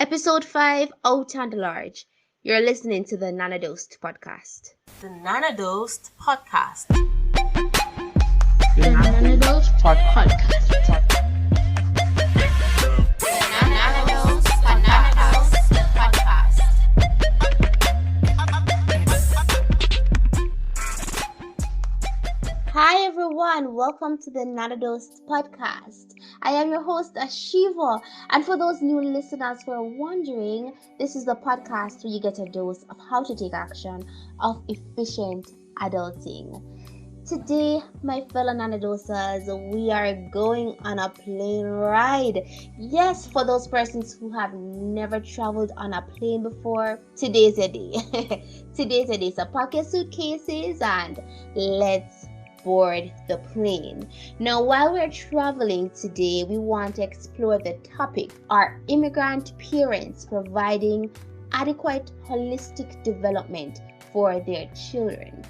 Ep.5 Out and Large. You're listening to the Nanodosed podcast. The Nanodosed Podcast. The Nanodosed Podcast. Hi everyone, welcome to the Nanodosed podcast. I am your host Ashiva, and for those new listeners who are wondering, this is the podcast where you get a dose of how to take action of efficient adulting. Today, my fellow Nanodosers, we are going on a plane ride. Yes, for those persons who have never traveled on a plane before, today's a day. Today's a day. So pack your suitcases and let's board the plane. Now, while we're traveling today, we want to explore the topic: are immigrant parents providing adequate holistic development for their children?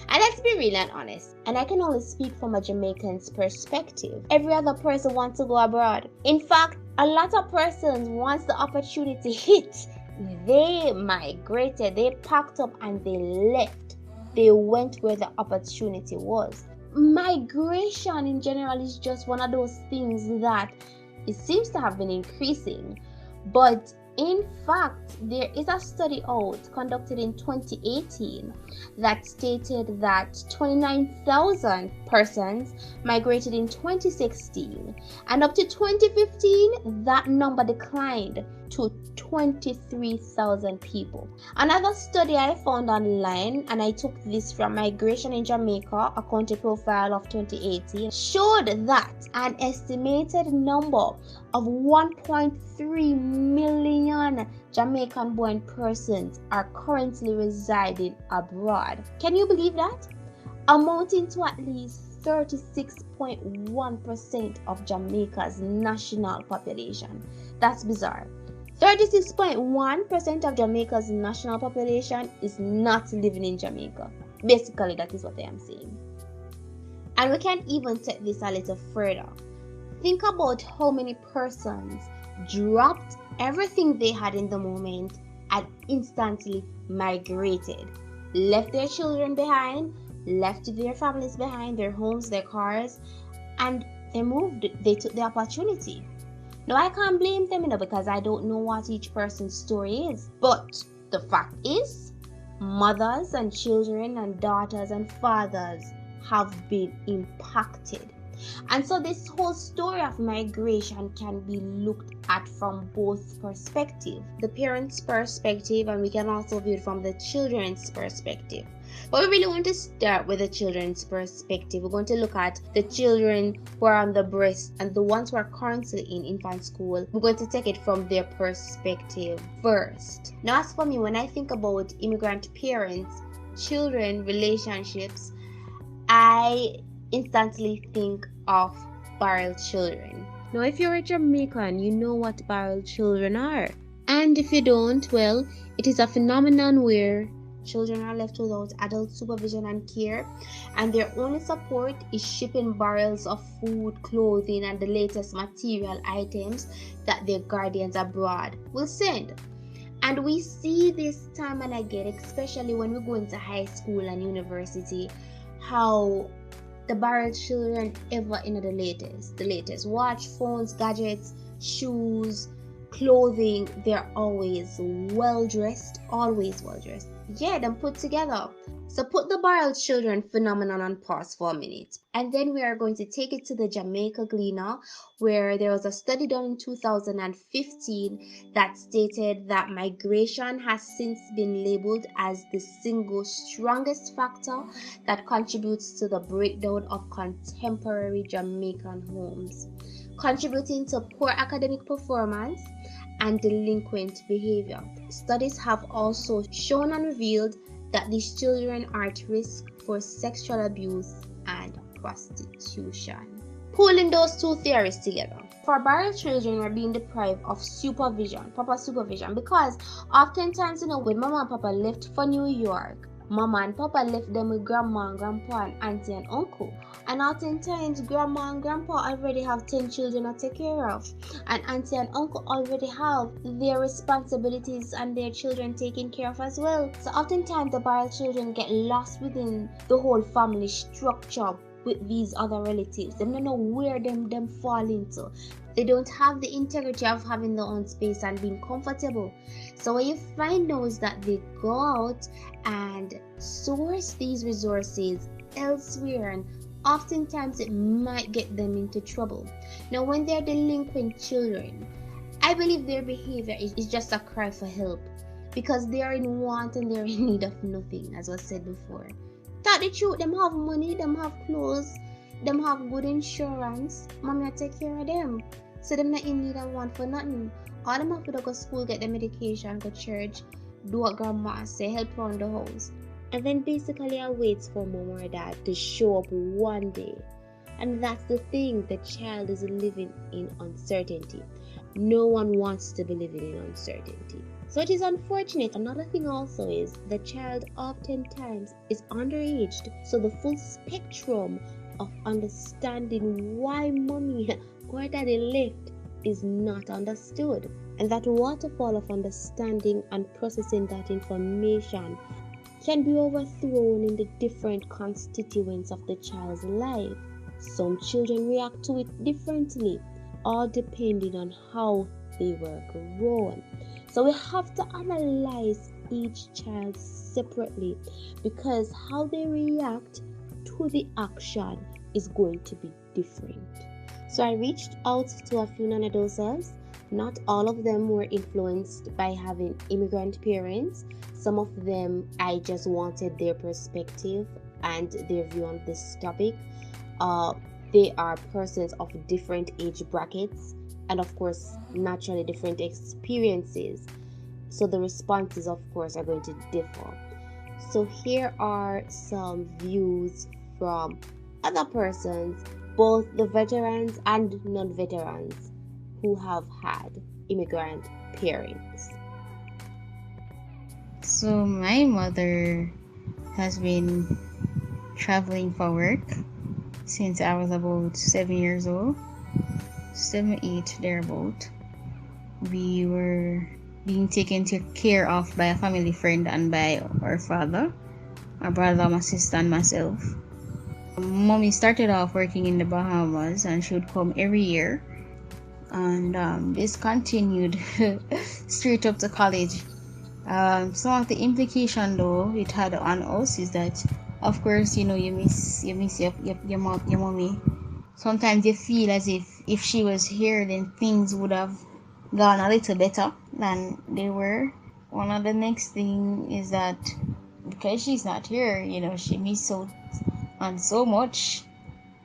And let's be real and honest, and I can only speak from a Jamaican's perspective. Every other person wants to go abroad. In fact, a lot of persons, once the opportunity hit, they migrated, they packed up and they left. They went where the opportunity was. Migration in general is just one of those things that it seems to have been increasing. But in fact, there is a study out conducted in 2018 that stated that 29,000 persons migrated in 2016. And up to 2015, that number declined to 23,000 people. Another study I found online, and I took this from Migration in Jamaica, a country profile of 2018, showed that an estimated number of 1.3 million Jamaican-born persons are currently residing abroad. Can you believe that? Amounting to at least 36.1% of Jamaica's national population. That's bizarre. 36.1% of Jamaica's national population is not living in Jamaica. Basically, that is what I am saying. And we can even take this a little further. Think about how many persons dropped everything they had in the moment and instantly migrated. Left their children behind, left their families behind, their homes, their cars, and they moved. They took the opportunity. Now, I can't blame them, because I don't know what each person's story is. But the fact is, mothers and children and daughters and fathers have been impacted. And so this whole story of migration can be looked at from both perspectives. The parents' perspective, and we can also view it from the children's perspective. But we really want to start with the children's perspective. We're going to look at the children who are on the breast and the ones who are currently in infant school. We're going to take it from their perspective first. Now, as for me, when I think about immigrant parents, children, relationships, I instantly think of barrel children. Now, if you're a Jamaican, you know what barrel children are. And if you don't, well, it is a phenomenon where children are left without adult supervision and care, and their only support is shipping barrels of food, clothing, and the latest material items that their guardians abroad will send. And we see this time and again, especially when we go into high school and university, how the barrel children ever in the latest watch, phones, gadgets, shoes, clothing. They're always well dressed. Yeah, them put together. So put the barrel children phenomenon on pause for a minute, and then we are going to take it to the Jamaica Gleaner, where there was a study done in 2015 that stated that migration has since been labeled as the single strongest factor that contributes to the breakdown of contemporary Jamaican homes, contributing to poor academic performance and delinquent behavior. Studies have also shown and revealed that these children are at risk for sexual abuse and prostitution. Pulling those two theories together, for barrel children are being deprived of supervision, proper supervision, because oftentimes, when mama and papa left for New York, Mama and Papa left them with Grandma and Grandpa and Auntie and Uncle. And oftentimes, Grandma and Grandpa already have 10 children to take care of. And Auntie and Uncle already have their responsibilities and their children taken care of as well. So oftentimes, the bio children get lost within the whole family structure with these other relatives. They don't know where them fall into. They don't have the integrity of having their own space and being comfortable. So what you find now is that they go out and source these resources elsewhere, and oftentimes it might get them into trouble. Now, when they're delinquent children, I believe their behavior is just a cry for help, because they are in want and they're in need of nothing, as was said before. Tell the truth, them have money, them have clothes, them have good insurance. Mommy take care of them. So them not in need of want for nothing. All them have to do go school, get the medication, go church, do what grandma say, help around the house. And then basically I wait for mom or dad to show up one day. And that's the thing, the child is living in uncertainty. No one wants to be living in uncertainty. So it is unfortunate. Another thing also is the child oftentimes is underaged. So the full spectrum of understanding why mommy or daddy left is not understood. And that waterfall of understanding and processing that information can be overthrown in the different constituents of the child's life. Some children react to it differently, all depending on how they were grown. So we have to analyze each child separately, because how they react to the action is going to be different. So I reached out to a few non-adults. Not all of them were influenced by having immigrant parents. Some of them, I just wanted their perspective and their view on this topic. They are persons of different age brackets and, of course, naturally different experiences. So the responses, of course, are going to differ. So here are some views from other persons, both the veterans and non-veterans, who have had immigrant parents. So my mother has been traveling for work since I was about 7 years old, 7, 8 thereabout. We were being taken care of by a family friend and by our father, my brother, my sister, and myself. Mommy started off working in the Bahamas, and she would come every year, and this continued straight up to college. Some of the implication though it had on us is that, of course, you miss your mommy. Sometimes you feel as if she was here, then things would have gone a little better than they were. One of the next thing is that because she's not here, she missed out on so much.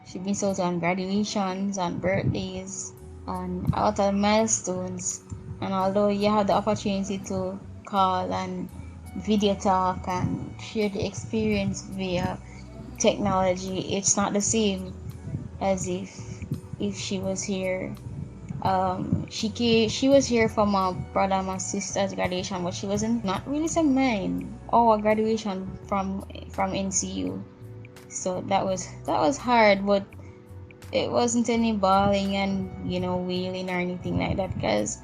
She missed out on graduations, on birthdays, on a lot of milestones. And although you have the opportunity to call and video talk and share the experience via technology, it's not the same as if she was here. She was here for my brother and my sister's graduation, but she wasn't not really some mine or graduation from NCU. So that was hard, but it wasn't any bawling and wailing or anything like that, because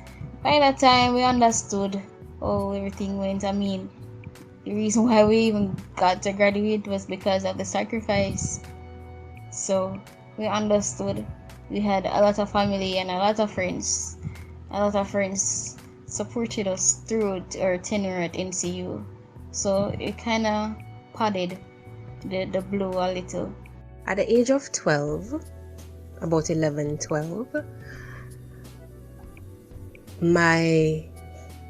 by that time we understood how everything went. I mean, the reason why we even got to graduate was because of the sacrifice. So we understood. We had a lot of family and a lot of friends. A lot of friends supported us through our tenure at NCU. So it kind of padded the blow a little. At the age of 12, about 11, 12, my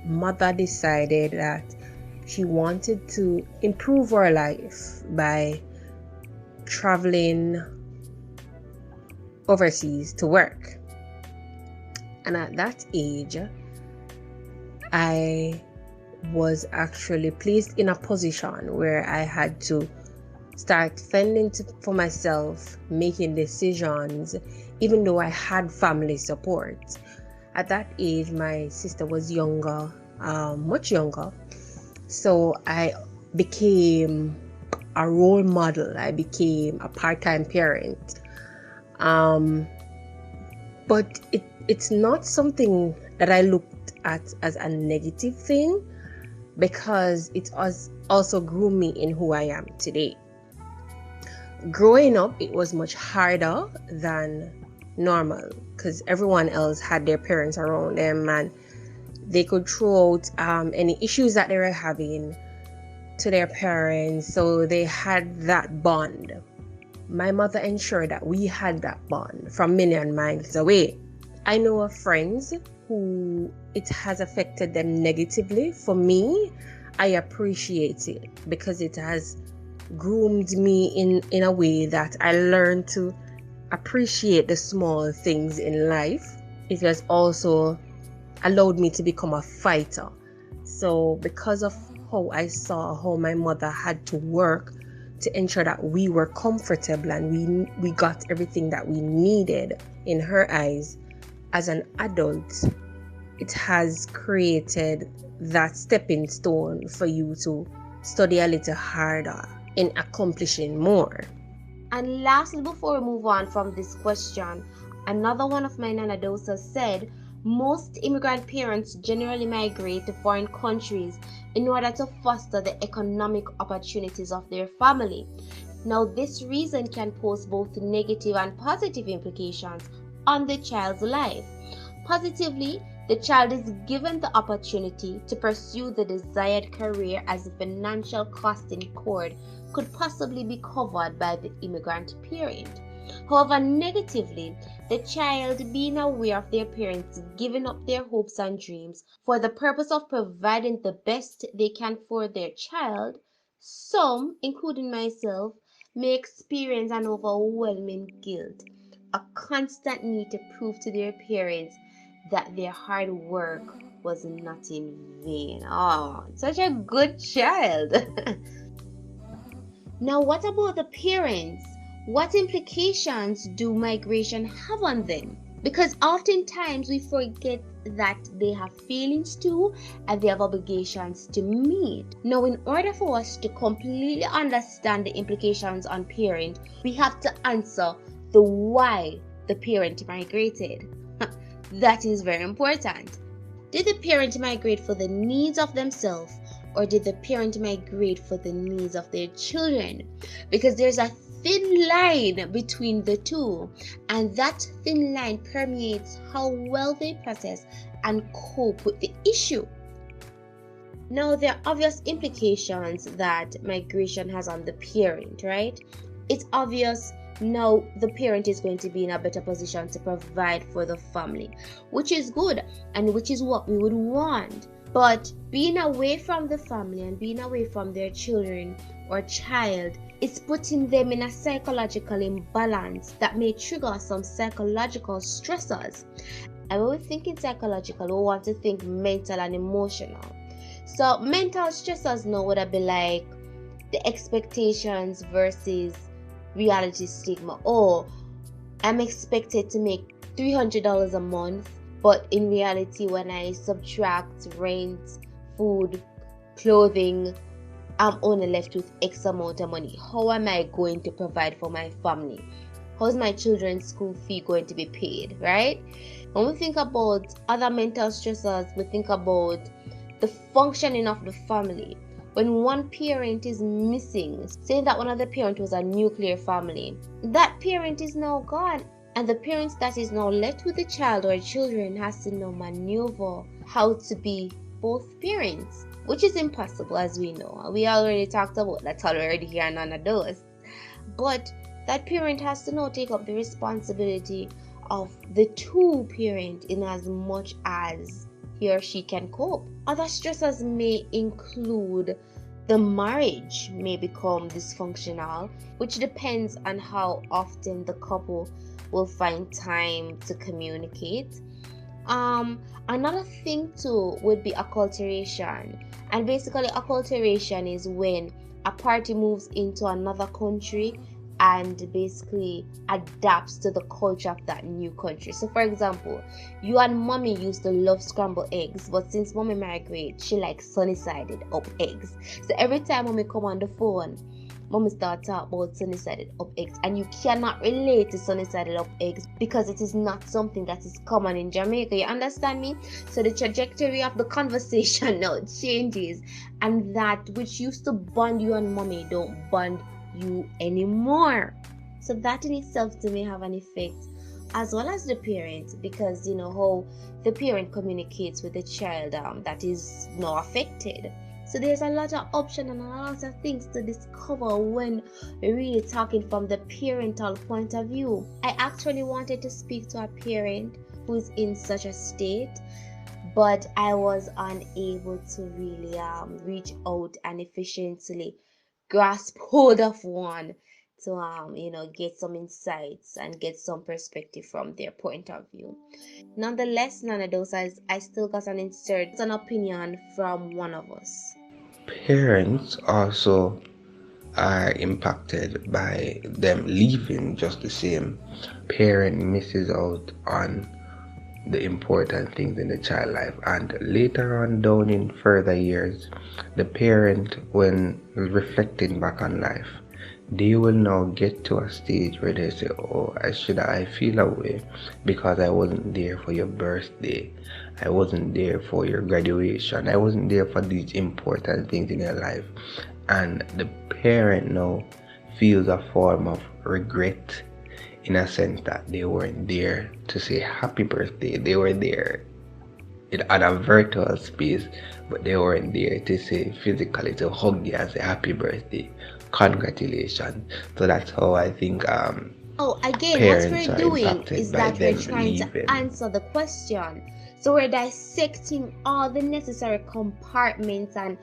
mother decided that she wanted to improve her life by traveling overseas to work. And at that age, I was actually placed in a position where I had to start fending for myself, making decisions, even though I had family support. At that age, my sister was younger, much younger. So I became a role model. I became a part-time parent. But it's not something that I looked at as a negative thing, because it also grew me in who I am today. Growing up, it was much harder than normal because everyone else had their parents around them and they could throw out any issues that they were having to their parents, so they had that bond. My mother ensured that we had that bond from a million miles away. I know of friends who it has affected them negatively. For me, I appreciate it because it has groomed me in a way that I learned to appreciate the small things in life. It has also allowed me to become a fighter. So because of how I saw how my mother had to work to ensure that we were comfortable and we got everything that we needed in her eyes, as an adult, it has created that stepping stone for you to study a little harder in accomplishing more. And lastly, before we move on from this question, another one of my nanadosas said, most immigrant parents generally migrate to foreign countries in order to foster the economic opportunities of their family. Now, this reason can pose both negative and positive implications on the child's life. Positively, the child is given the opportunity to pursue the desired career as the financial cost incurred could possibly be covered by the immigrant parent. However, negatively, the child, being aware of their parents giving up their hopes and dreams for the purpose of providing the best they can for their child, some, including myself, may experience an overwhelming guilt, a constant need to prove to their parents that their hard work was not in vain. Oh, such a good child. Now, what about the parents? What implications do migration have on them? Because oftentimes we forget that they have feelings too and they have obligations to meet. Now, in order for us to completely understand the implications on parent, we have to answer the why the parent migrated. That is very important. Did the parent migrate for the needs of themselves, or did the parent migrate for the needs of their children? Because there's a thin line between the two, and that thin line permeates how well they process and cope with the issue. Now, there are obvious implications that migration has on the parent, right? It's obvious. Now the parent is going to be in a better position to provide for the family, which is good and which is what we would want. But being away from the family and being away from their children or child is putting them in a psychological imbalance that may trigger some psychological stressors. And when we think in psychological, we want to think mental and emotional. So mental stressors now would be like the expectations versus reality stigma. Oh, I'm expected to make $300 a month, but in reality, when I subtract rent, food, clothing, I'm only left with X amount of money. How am I going to provide for my family? How's my children's school fee going to be paid, right? When we think about other mental stressors, we think about the functioning of the family. When one parent is missing, saying that one of the parents was a nuclear family, that parent is now gone, and the parent that is now left with the child or children has to now maneuver how to be both parents, which is impossible, as we know. We already talked about that already here, none of those. But that parent has to now take up the responsibility of the two parents in as much as he or she can cope. Other stressors may include the marriage may become dysfunctional, which depends on how often the couple will find time to communicate. Another thing too would be acculturation, and basically acculturation is when a party moves into another country and basically adapts to the culture of that new country. So for example, you and mommy used to love scrambled eggs, but since mommy migrated, she likes sunny-sided up eggs. So every time mommy come on the phone, mommy start talk about sunny-sided up eggs, and you cannot relate to sunny-sided up eggs because it is not something that is common in Jamaica. You understand me? So the trajectory of the conversation now changes, and that which used to bond you and mommy don't bond you anymore. So that in itself to me have an effect, as well as the parent, because you know how the parent communicates with the child that is now affected. So there's a lot of options and a lot of things to discover when really talking from the parental point of view. I actually wanted to speak to a parent who is in such a state, but I was unable to really reach out and efficiently grasp hold of one to get some insights and get some perspective from their point of view. Nonetheless, none of those, I still got an opinion from one of us. Parents also are impacted by them leaving just the same. Parent misses out on the important things in the child life, and later on down in further years, the parent, when reflecting back on life, they will now get to a stage where they say, oh, I feel away because I wasn't there for your birthday, I wasn't there for your graduation, I wasn't there for these important things in your life. And the parent now feels a form of regret, in a sense that they weren't there to say happy birthday. They were there in a virtual space, but they weren't there to say physically, to hug you and say happy birthday, congratulations. So that's how I think Oh, again, what parents we're are doing impacted is by that we're them trying to leaving. answer the question. So we're dissecting all the necessary compartments and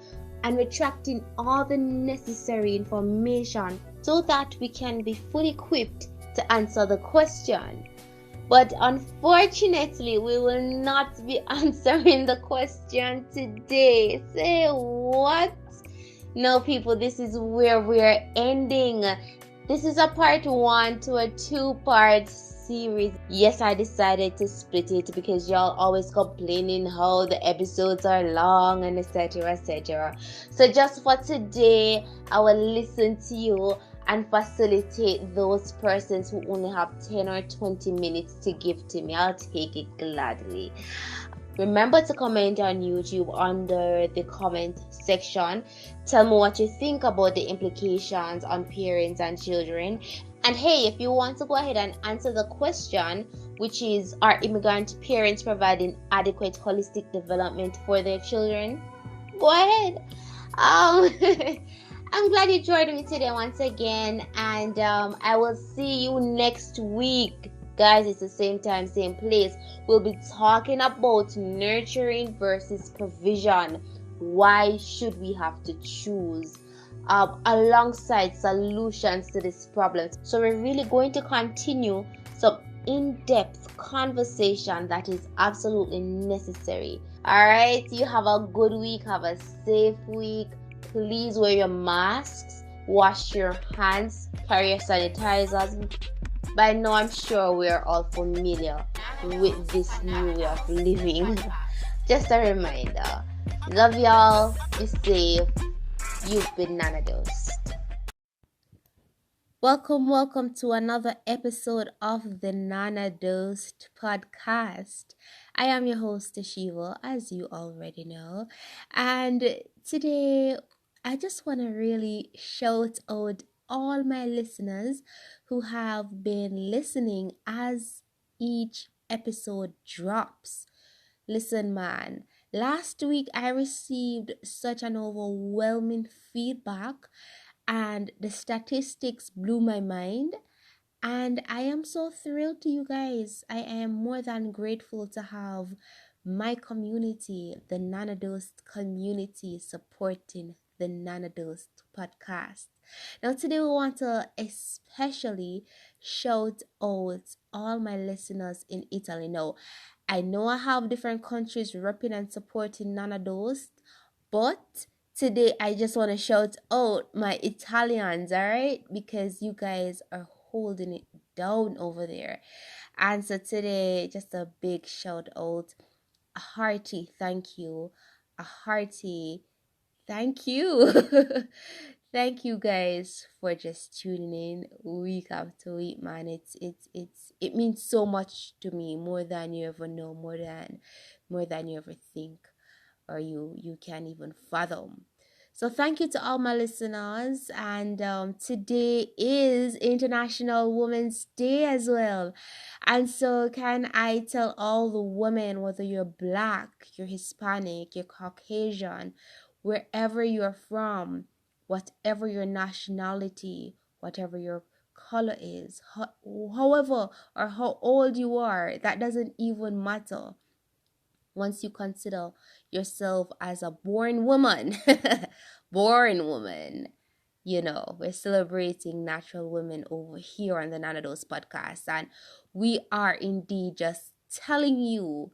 retracting all the necessary information so that we can be fully equipped to answer the question. But unfortunately, we will not be answering the question today. Say what? No, people, this is where we're ending. This is a part 1 to a 2-part series. Yes, I decided to split it because y'all always complaining how the episodes are long and etc. etc. So just for today, I will listen to you and facilitate those persons who only have 10 or 20 minutes to give to me. I'll take it gladly. Remember to comment on YouTube under the comment section. Tell me what you think about the implications on parents and children. And hey, if you want to go ahead and answer the question, which is, are immigrant parents providing adequate holistic development for their children? Go ahead. I'm glad you joined me today once again, and I will see you next week. Guys, it's the same time, same place. We'll be talking about nurturing versus provision. Why should we have to choose? Alongside solutions to this problem. So we're really going to continue some in-depth conversation that is absolutely necessary. Alright, you have a good week, have a safe week. Please wear your masks, wash your hands, carry your sanitizers. By now, I'm sure we're all familiar with this new way of living. Just a reminder. Love y'all. Be safe. You've been Nana Dosed. Welcome to another episode of the Nana Dosed podcast. I am your host, Shiva, as you already know. And today, I just want to really shout out all my listeners who have been listening as each episode drops. Listen, man, last week I received such an overwhelming feedback, and the statistics blew my mind. And I am so thrilled to you guys. I am more than grateful to have my community, the Nanadosed community, supporting the Nanadosed podcast. Now, today we want to especially shout out all my listeners in Italy. Now, I know I have different countries repping and supporting Nanadosed, but today I just want to shout out my Italians, all right? Because you guys are holding it down over there. And so today, just a big shout out, a hearty thank you, a hearty thank you. Thank you guys for just tuning in week after week, man. It means so much to me, more than you ever know, more than you ever think, or you can't even fathom. So thank you to all my listeners, and today is International Women's Day as well. And so can I tell all the women, whether you're black, you're Hispanic, you're Caucasian, wherever you're from, whatever your nationality, whatever your color is, however or how old you are, that doesn't even matter once you consider yourself as a born woman. Born woman. You know, we're celebrating natural women over here on the Nanados podcast, and we are indeed just telling you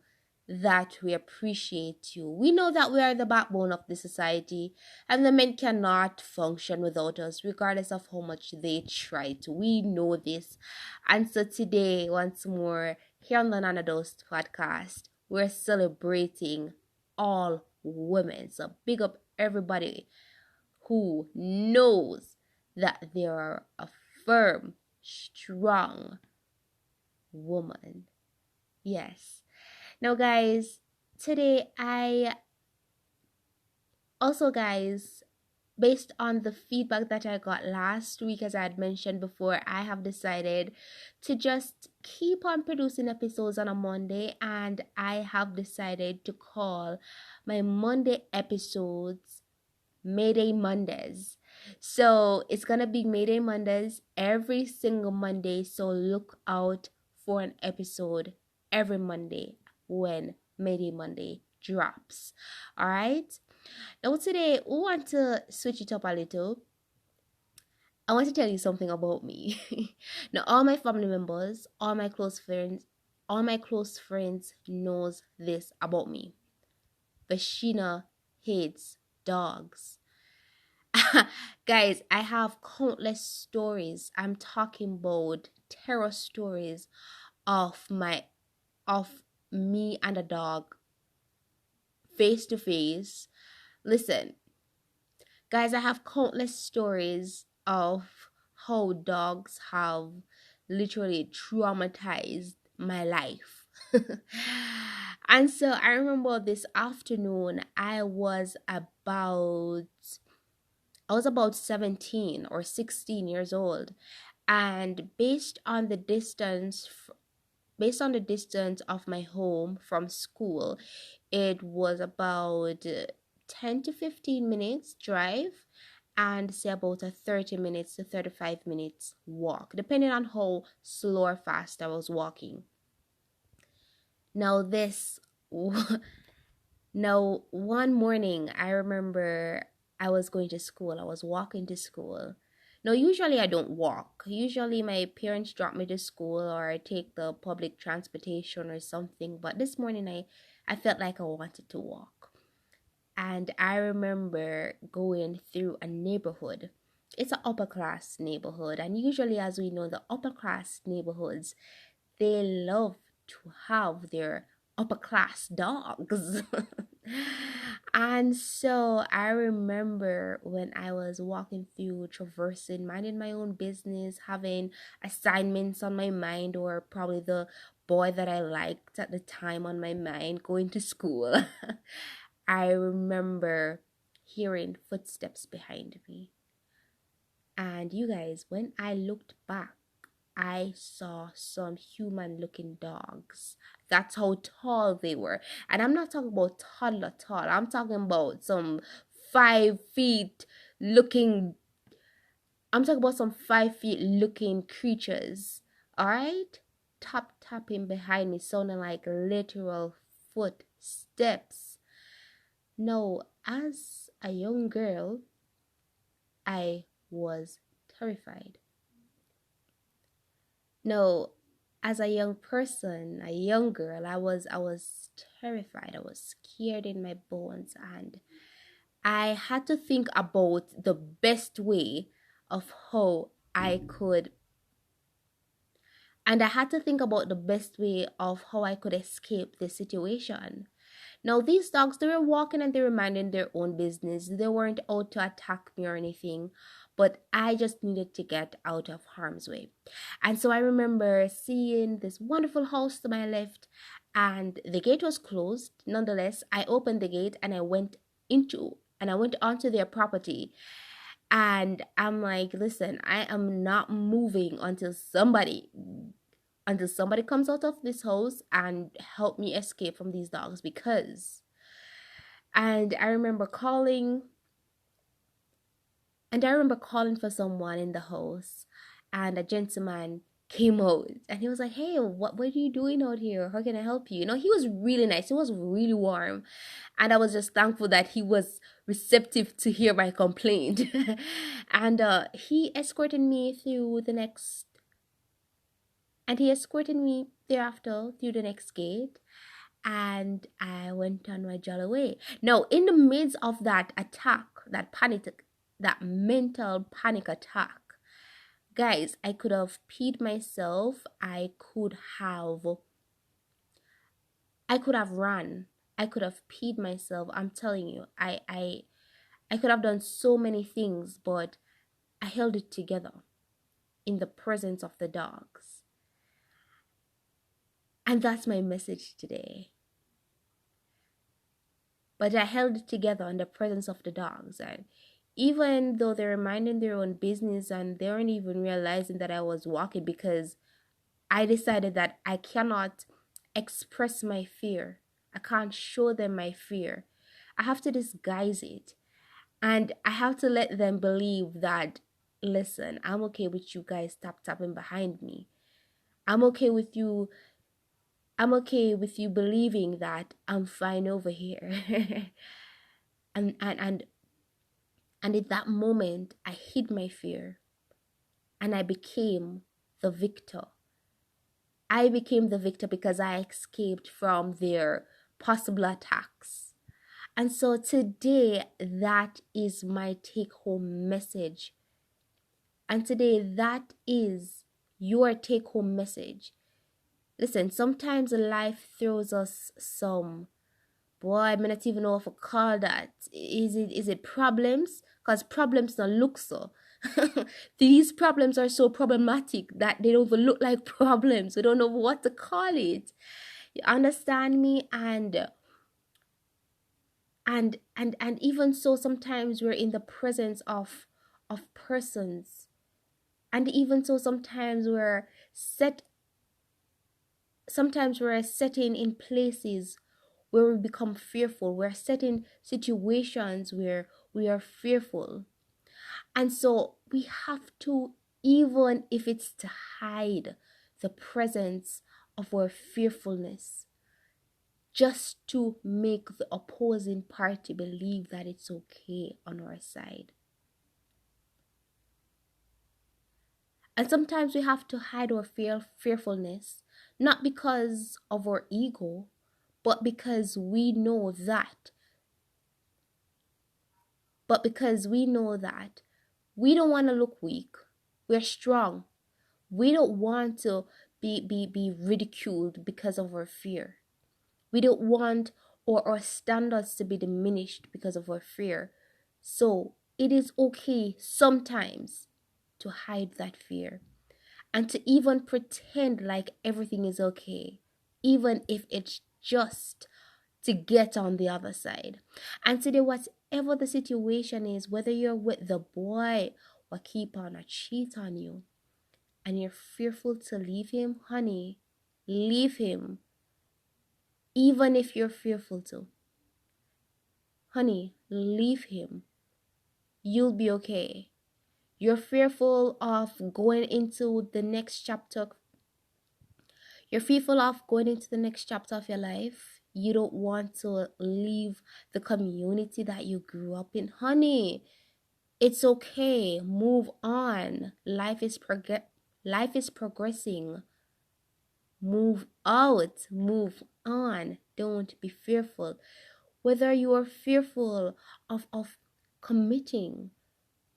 that we appreciate you. We know that we are the backbone of the society, and the men cannot function without us, regardless of how much they try to. We know this. And so today, once more, here on the Nanados podcast, we're celebrating all women. So big up everybody who knows that they are a firm, strong woman. Yes. Now, guys, today guys, based on the feedback that I got last week, as I had mentioned before, I have decided to just keep on producing episodes on a Monday, and I have decided to call my Monday episodes Mayday Mondays. So it's gonna be Mayday Mondays every single Monday, so look out for an episode every Monday when Mayday Monday drops. All right. Now today we want to switch it up a little. I want to tell you something about me. Now all my family members, all my close friends knows this about me. Vashina hates dogs. Guys, I have countless stories. I'm talking about terror stories of me and a dog face to face. Listen, guys, I have countless stories of how dogs have literally traumatized my life. And so I remember this afternoon I was about 17 or 16 years old, and based on the distance of my home from school, it was about 10 to 15 minutes drive, and say about a 30 minutes to 35 minutes walk, depending on how slow or fast I was walking. Now now one morning I remember I was going to school. I was walking to school. Now, usually I don't walk. Usually my parents drop me to school, or I take the public transportation or something. But this morning I felt like I wanted to walk. And I remember going through a neighborhood. It's an upper class neighborhood. And usually, as we know, the upper class neighborhoods, they love to have their upper class dogs. And so I remember when I was walking through, traversing, minding my own business, having assignments on my mind, or probably the boy that I liked at the time on my mind, going to school. I remember hearing footsteps behind me. And you guys, when I looked back, I saw some human looking dogs. That's how tall they were. And I'm not talking about toddler tall. I'm talking about some 5 feet looking. I'm talking about some 5 feet looking creatures. Alright? Tapping behind me, sounding like literal footsteps. No, as a young girl, I was terrified. No, as a young person, a young girl, I was terrified. I was scared in my bones, and I had to think about the best way of how I could, and I had to think about the best way of how I could escape this situation. Now, these dogs, they were walking and they were minding their own business. They weren't out to attack me or anything, but I just needed to get out of harm's way. And so I remember seeing this wonderful house to my left, and the gate was closed. Nonetheless, I opened the gate and I went onto their property. And I'm like, listen, I am not moving until somebody comes out of this house and help me escape from these dogs. Because, and I remember calling for someone in the house, and a gentleman came out and he was like, hey, what are you doing out here? How can I help you? He was really nice. He was really warm. And I was just thankful that he was receptive to hear my complaint. And he escorted me thereafter through the next gate, and I went on my jolly way. Now, in the midst of that attack, that mental panic attack, guys, I could have peed myself. I could have run. I could have peed myself. I'm telling you, I could have done so many things, but I held it together in the presence of the dogs. And that's my message today. But I held it together in the presence of the dogs. And even though they're minding their own business and they weren't even realizing that I was walking, because I decided that I cannot express my fear. I can't show them my fear. I have to disguise it. And I have to let them believe that, listen, I'm okay with you guys tapping behind me. I'm okay with you believing that I'm fine over here. and in that moment, I hid my fear and I became the victor. I became the victor because I escaped from their possible attacks. And so today, that is my take-home message. And today, that is your take-home message. Listen, sometimes life throws us some, boy, I may not even know what to call that. Is it problems? Because problems don't look so. These problems are so problematic that they don't even look like problems. We don't know what to call it. You understand me? And even so, sometimes we're in the presence of persons. And even so, sometimes we're setting in places where we become fearful. We're set in situations where we are fearful. And so we have to, even if it's to hide the presence of our fearfulness, just to make the opposing party believe that it's okay on our side. And sometimes we have to hide our fearfulness, not because of our ego, but because we know that. We don't want to look weak. We're strong. We don't want to be ridiculed because of our fear. We don't want our standards to be diminished because of our fear. So it is okay sometimes to hide that fear and to even pretend like everything is okay, even if it's just to get on the other side. And today, whatever the situation is, whether you're with the boy or keep on or cheat on you, and you're fearful to leave him, honey, leave him. Even if you're fearful to, honey, leave him. You'll be okay. You're fearful of going into the next chapter. You're fearful of going into the next chapter of your life. You don't want to leave the community that you grew up in. Honey, it's okay. Move on. Life is progressing. Move out. Move on. Don't be fearful. whether you are fearful of committing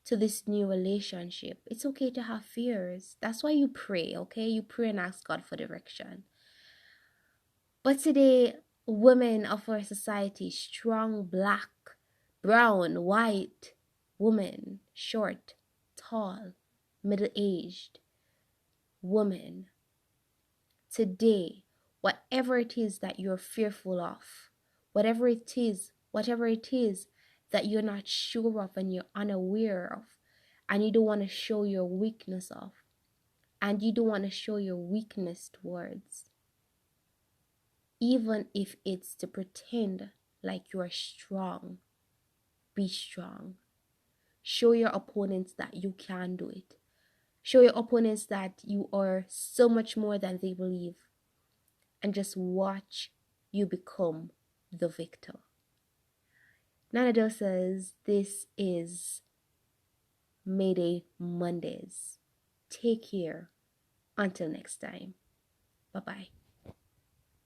to this new relationship. It's okay to have fears. That's why you pray, okay? You pray and ask God for direction. But today, women of our society, strong, black, brown, white, woman, short, tall, middle-aged, woman, today, whatever it is that you're fearful of, whatever it is that you're not sure of and you're unaware of, and you don't want to show your weakness of, and you don't want to show your weakness towards, even if it's to pretend like you're strong, be strong. Show your opponents that you can do it. Show your opponents that you are so much more than they believe. And just watch you become the victor. Nanado says this is Mayday Mondays. Take care. Until next time. Bye-bye.